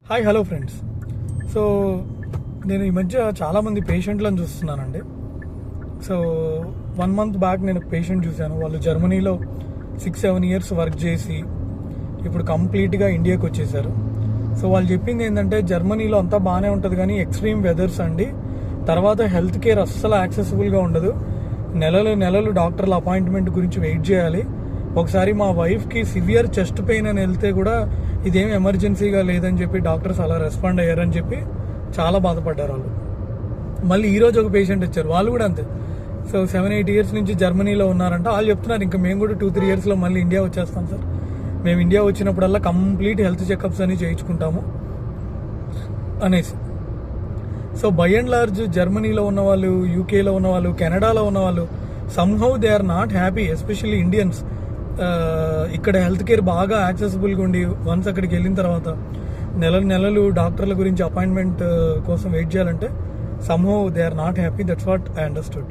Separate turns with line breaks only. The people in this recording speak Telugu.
Hi hello friends. సో నేను ఈ మధ్య చాలామంది పేషెంట్లను చూస్తున్నానండి. సో 1 month బ్యాక్ నేను పేషెంట్ చూశాను. వాళ్ళు జర్మనీలో 6-7 years వర్క్ చేసి ఇప్పుడు కంప్లీట్గా ఇండియాకి వచ్చేసారు. సో వాళ్ళు చెప్పింది ఏంటంటే జర్మనీలో అంతా బాగానే ఉంటుంది కానీ ఎక్స్ట్రీమ్ వెదర్స్ అండి, తర్వాత హెల్త్ కేర్ అస్సలు యాక్సెసిబుల్గా ఉండదు, నెలలు డాక్టర్ల అపాయింట్మెంట్ గురించి వెయిట్ చేయాలి. ఒకసారి మా వైఫ్కి సివియర్ చెస్ట్ పెయిన్ అని వెళ్తే కూడా ఇదేం ఎమర్జెన్సీగా లేదని చెప్పి డాక్టర్స్ అలా రెస్పాండ్ అయ్యారని చెప్పి చాలా బాధపడ్డారు వాళ్ళు. మళ్ళీ ఈరోజు ఒక పేషెంట్ వచ్చారు, వాళ్ళు కూడా అంతే. సో 7-8 years నుంచి జర్మనీలో ఉన్నారంట. వాళ్ళు చెప్తున్నారు ఇంకా మేము కూడా 2-3 yearsలో మళ్ళీ ఇండియా వచ్చేస్తాం సార్, మేము ఇండియా వచ్చినప్పుడల్లా కంప్లీట్ హెల్త్ చెకప్స్ అని చేయించుకుంటాము అనేసి. సో బై అండ్ లార్జ్ జర్మనీలో ఉన్నవాళ్ళు, యూకేలో ఉన్నవాళ్ళు, కెనడాలో ఉన్నవాళ్ళు somehow they are not happy, especially Indians. ఇక్కడ హెల్త్ కేర్ బాగా యాక్సెసిబుల్గా ఉండి వన్స్ అక్కడికి వెళ్ళిన తర్వాత నెలలు డాక్టర్ల గురించి అపాయింట్మెంట్ కోసం వెయిట్ చేయాలంటే somehow they are not happy. That's what I understood.